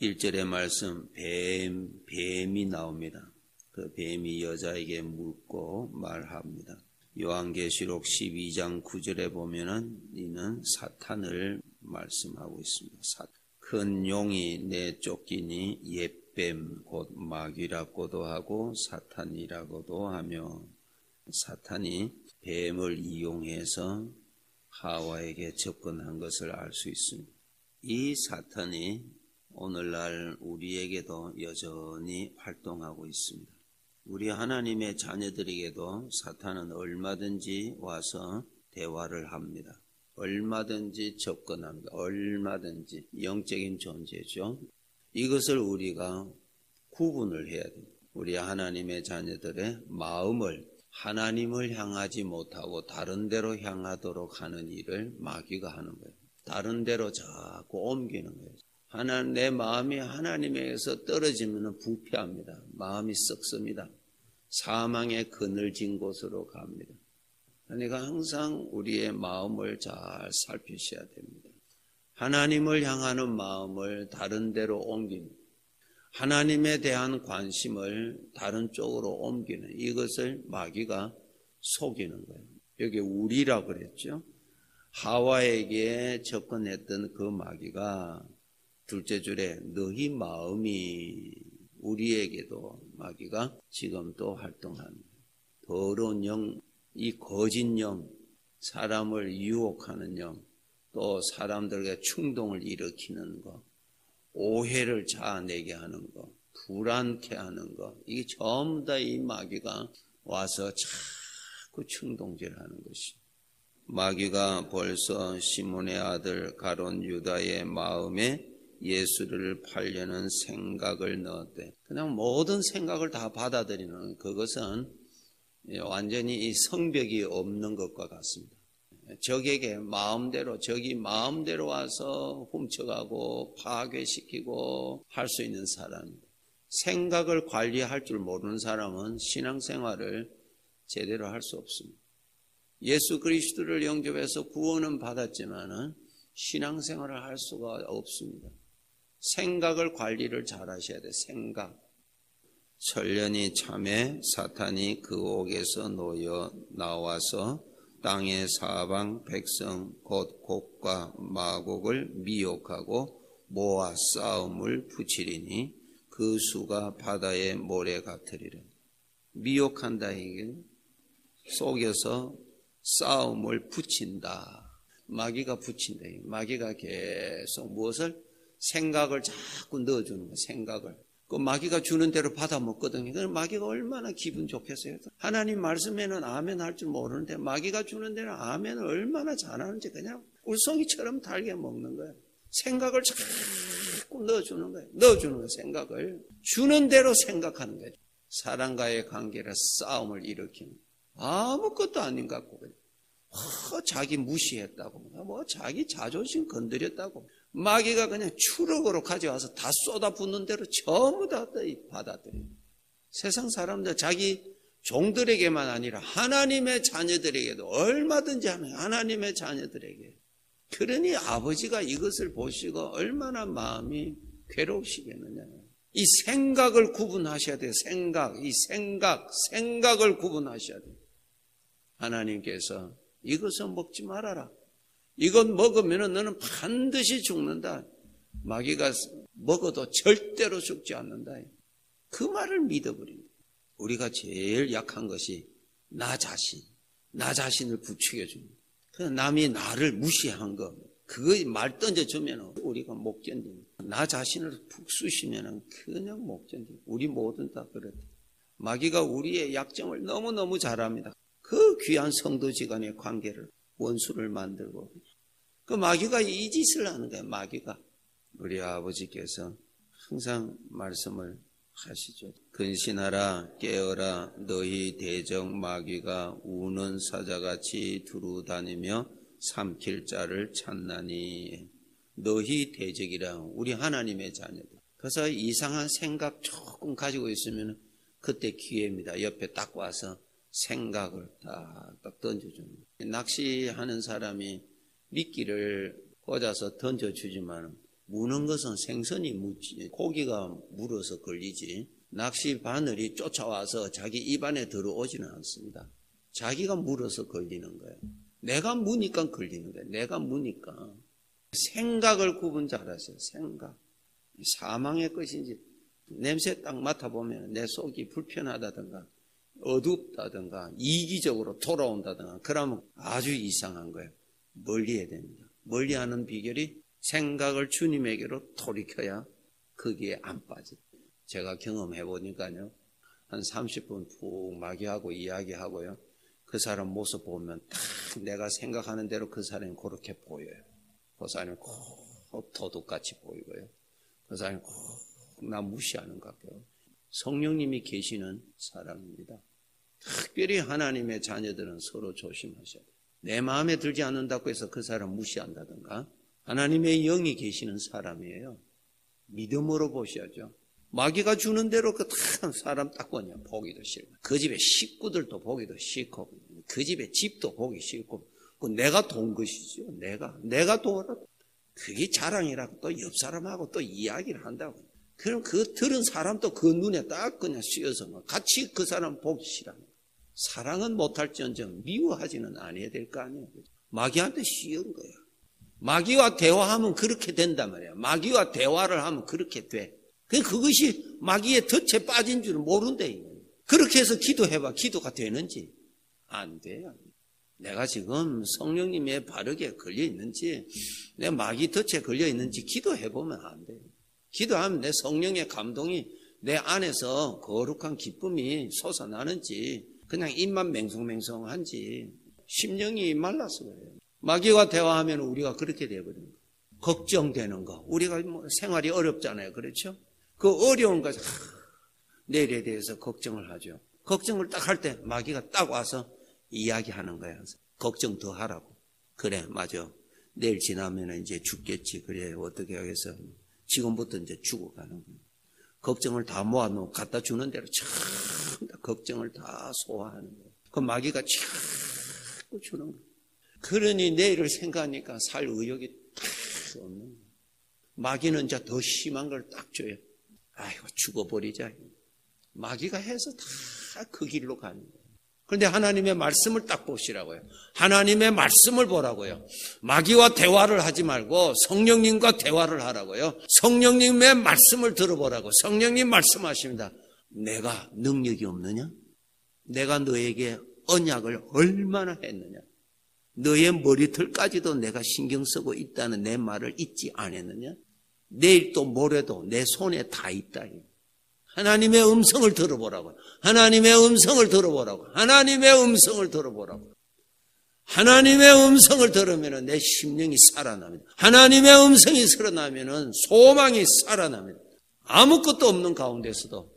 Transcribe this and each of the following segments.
1절의 말씀 뱀이 나옵니다. 그 뱀이 여자에게 묻고 말합니다. 요한계시록 12장 9절에 보면은 이는 사탄을 말씀하고 있습니다. 큰 용이 내쫓기니 옛뱀 곧 마귀라고도 하고 사탄이라고도 하며, 사탄이 뱀을 이용해서 하와에게 접근한 것을 알 수 있습니다. 이 사탄이 오늘날 우리에게도 여전히 활동하고 있습니다. 우리 하나님의 자녀들에게도 사탄은 얼마든지 와서 대화를 합니다. 얼마든지 접근합니다. 얼마든지 영적인 존재죠. 이것을 우리가 구분을 해야 됩니다. 우리 하나님의 자녀들의 마음을 하나님을 향하지 못하고 다른 데로 향하도록 하는 일을 마귀가 하는 거예요. 다른 데로 자꾸 옮기는 거예요. 내 마음이 하나님에게서 떨어지면 부패합니다. 마음이 썩습니다. 사망의 그늘진 곳으로 갑니다. 그러니까 항상 우리의 마음을 잘 살피셔야 됩니다. 하나님을 향하는 마음을 다른 데로 옮깁니다. 하나님에 대한 관심을 다른 쪽으로 옮기는, 이것을 마귀가 속이는 거예요. 여기 우리라고 그랬죠. 하와에게 접근했던 그 마귀가 둘째 줄에 너희 마음이, 우리에게도 마귀가 지금 또 활동합니다. 더러운 영, 이 거짓 영, 사람을 유혹하는 영, 또 사람들에게 충동을 일으키는 것, 오해를 자아내게 하는 것, 불안케 하는 것, 이게 전부 다 이 마귀가 와서 자꾸 충동질하는 것이. 마귀가 벌써 시몬의 아들 가룟 유다의 마음에 예수를 팔려는 생각을 넣었대. 그냥 모든 생각을 다 받아들이는, 그것은 완전히 이 성벽이 없는 것과 같습니다. 적이 마음대로 와서 훔쳐가고 파괴시키고 할 수 있는 사람입니다. 생각을 관리할 줄 모르는 사람은 신앙생활을 제대로 할 수 없습니다. 예수 그리스도를 영접해서 구원은 받았지만은 신앙생활을 할 수가 없습니다. 생각을 관리를 잘 하셔야 돼요. 생각. 천년이 참에 사탄이 그 옥에서 놓여 나와서 땅의 사방 백성 곧 곡과 마곡을 미혹하고 모아 싸움을 붙이리니 그 수가 바다의 모래 같으리라. 미혹한다, 이게 속여서 싸움을 붙인다. 마귀가 붙인다. 마귀가 계속 무엇을? 생각을 자꾸 넣어주는 거예요. 생각을. 그 마귀가 주는 대로 받아 먹거든요. 그럼 마귀가 얼마나 기분 좋겠어요. 하나님 말씀에는 아멘 할 줄 모르는데 마귀가 주는 대로 아멘을 얼마나 잘하는지 그냥 울송이처럼 달게 먹는 거예요. 생각을 자꾸 넣어주는 거예요. 넣어주는 거예요. 생각을. 주는 대로 생각하는 거예요. 사람과의 관계를 싸움을 일으키는 거예요. 아무것도 아닌 것 같고 자기 무시했다고, 자기 자존심 건드렸다고. 마귀가 그냥 추럭으로 가져와서 다 쏟아붓는 대로 전부 다 받아들여요. 세상 사람들 자기 종들에게만 아니라 하나님의 자녀들에게도 얼마든지 하는, 하나님의 자녀들에게. 그러니 아버지가 이것을 보시고 얼마나 마음이 괴로우시겠느냐. 이 생각을 구분하셔야 돼요. 생각을 구분하셔야 돼요. 하나님께서 이것은 먹지 말아라. 이것 먹으면 너는 반드시 죽는다. 마귀가 먹어도 절대로 죽지 않는다. 그 말을 믿어버립니다. 우리가 제일 약한 것이 나 자신을 부추겨줍니다. 남이 나를 무시한 거, 그거 말 던져주면 우리가 못 견딥니다. 나 자신을 푹 쑤시면 그냥 못 견딥니다. 우리 모든 다 그렇다. 마귀가 우리의 약점을 너무너무 잘합니다. 그 귀한 성도지간의 관계를 원수를 만들고, 그 마귀가 이 짓을 하는 거예요. 마귀가. 우리 아버지께서 항상 말씀을 하시죠. 근신하라, 깨어라, 너희 대적 마귀가 우는 사자같이 두루 다니며 삼킬 자를 찾나니. 너희 대적이라, 우리 하나님의 자녀들. 그래서 이상한 생각 조금 가지고 있으면 그때 기회입니다. 옆에 딱 와서 생각을 딱 던져주는 거예요. 낚시하는 사람이 미끼를 꽂아서 던져주지만 무는 것은 생선이 묻지, 고기가 물어서 걸리지, 낚시 바늘이 쫓아와서 자기 입안에 들어오지는 않습니다. 자기가 물어서 걸리는 거예요. 내가 무니까 걸리는 거예요. 내가 무니까. 생각을 구분 잘하세요. 생각. 사망의 것인지 냄새 딱 맡아보면 내 속이 불편하다든가 어둡다든가 이기적으로 돌아온다든가 그러면 아주 이상한 거예요. 멀리해야 됩니다. 멀리하는 비결이 생각을 주님에게로 돌이켜야 거기에 안 빠져. 제가 경험해 보니까요, 한 30분 푹 마귀하고 이야기하고요, 그 사람 모습 보면 딱 내가 생각하는 대로 그 사람이 그렇게 보여요. 그 사람이 꼭 도둑같이 보이고요, 그 사람이 꼭 나 무시하는 것 같아요. 성령님이 계시는 사람입니다. 특별히 하나님의 자녀들은 서로 조심하셔야 돼요. 내 마음에 들지 않는다고 해서 그 사람 무시한다든가, 하나님의 영이 계시는 사람이에요. 믿음으로 보셔야죠. 마귀가 주는 대로 그 다 사람 딱 보냐 보기도 싫고, 그 집의 식구들도 보기도 싫고, 그 집의 집도 보기 싫고, 내가 돈 것이죠. 내가 돈을, 그게 자랑이라고 또 옆 사람하고 또 이야기를 한다고. 그럼 그 들은 사람도 그 눈에 딱 그냥 씌어서 같이 그 사람 보기 싫어. 사랑은 못할지언정 미워하지는 않아야 될 거 아니에요. 마귀한테 씌운 거야. 마귀와 대화하면 그렇게 된단 말이야. 마귀와 대화를 하면 그렇게 돼. 그것이 마귀의 덫에 빠진 줄은 모른대. 그렇게 해서 기도해봐. 기도가 되는지 안 돼요. 내가 지금 성령님의 바르게 걸려 있는지, 내 마귀 덫에 걸려 있는지 기도해보면 안 돼요. 기도하면 내 성령의 감동이 내 안에서 거룩한 기쁨이 솟아나는지, 그냥 입만 맹성맹성한지, 심령이 말라서 그래요. 마귀와 대화하면 우리가 그렇게 되어버리는 거예요. 걱정되는 거. 우리가 생활이 어렵잖아요. 그렇죠? 그 어려운 거, 내일에 대해서 걱정을 하죠. 걱정을 딱 할 때 마귀가 딱 와서 이야기하는 거예요. 걱정 더 하라고. 그래, 맞아. 내일 지나면 이제 죽겠지. 그래, 어떻게 하겠어. 지금부터 이제 죽어가는 거예요. 걱정을 다 모아놓고 갖다 주는 대로 참 걱정을 다 소화하는 거예요. 그 마귀가 자꾸 주는 거예요. 그러니 내일을 생각하니까 살 의욕이 딱 없는 거예요. 마귀는 이제 더 심한 걸 딱 줘요. 아이고, 죽어버리자. 마귀가 해서 다 그 길로 가는 거예요. 그런데 하나님의 말씀을 딱 보시라고요. 하나님의 말씀을 보라고요. 마귀와 대화를 하지 말고 성령님과 대화를 하라고요. 성령님의 말씀을 들어보라고. 성령님 말씀하십니다. 내가 능력이 없느냐? 내가 너에게 언약을 얼마나 했느냐? 너의 머리털까지도 내가 신경 쓰고 있다는 내 말을 잊지 않았느냐? 내일 또 모레도 내 손에 다 있다. 하나님의 음성을 들어보라고. 하나님의 음성을 들어보라고. 하나님의 음성을 들어보라고. 하나님의 음성을 들으면 내 심령이 살아납니다. 하나님의 음성이 살아나면 소망이 살아납니다. 아무것도 없는 가운데서도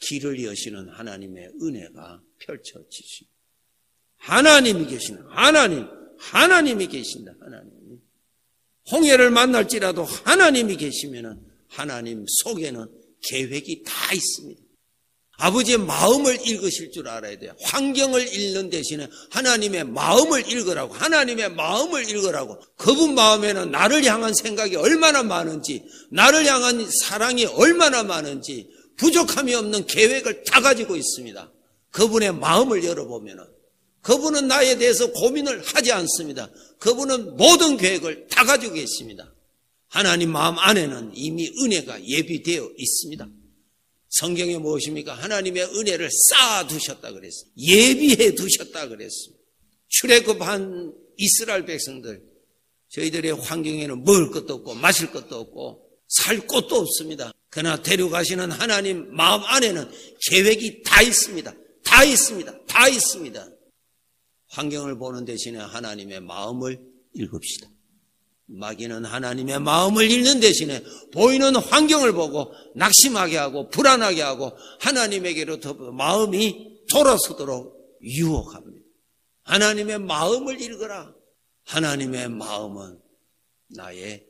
길을 여시는 하나님의 은혜가 펼쳐지십니다. 하나님이 계시는 하나님이 계신다. 하나님이. 홍해를 만날지라도 하나님이 계시면 하나님 속에는 계획이 다 있습니다. 아버지의 마음을 읽으실 줄 알아야 돼요. 환경을 읽는 대신에 하나님의 마음을 읽으라고. 하나님의 마음을 읽으라고. 그분 마음에는 나를 향한 생각이 얼마나 많은지, 나를 향한 사랑이 얼마나 많은지, 부족함이 없는 계획을 다 가지고 있습니다. 그분의 마음을 열어보면 그분은 나에 대해서 고민을 하지 않습니다. 그분은 모든 계획을 다 가지고 계십니다. 하나님 마음 안에는 이미 은혜가 예비되어 있습니다. 성경에 무엇입니까? 하나님의 은혜를 쌓아두셨다 그랬어요. 예비해 두셨다 그랬습니다. 출애굽한 이스라엘 백성들, 저희들의 환경에는 먹을 것도 없고 마실 것도 없고 살 곳도 없습니다. 그러나 데려가시는 하나님 마음 안에는 계획이 다 있습니다. 다 있습니다. 다 있습니다. 환경을 보는 대신에 하나님의 마음을 읽읍시다. 마귀는 하나님의 마음을 읽는 대신에 보이는 환경을 보고 낙심하게 하고 불안하게 하고 하나님에게로 더 마음이 돌아서도록 유혹합니다. 하나님의 마음을 읽어라. 하나님의 마음은 나의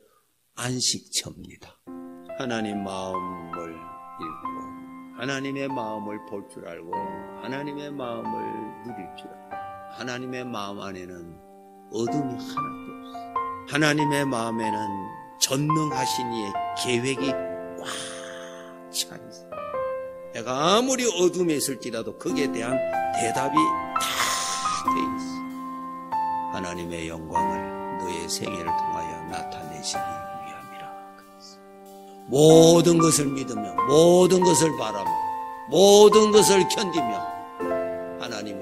안식처입니다. 하나님 마음을 읽고 하나님의 마음을 볼 줄 알고 하나님의 마음을 누릴 줄 알고, 하나님의 마음 안에는 어둠이 하나도 없어요. 하나님의 마음에는 전능하신 이의 계획이 꽉 차 있어요. 내가 아무리 어둠에 있을지라도 거기에 대한 대답이 다 돼 있어. 하나님의 영광을 너의 생애를 통하여 나타내시기 위함이라. 모든 것을 믿으며 모든 것을 바라며 모든 것을 견디며 하나님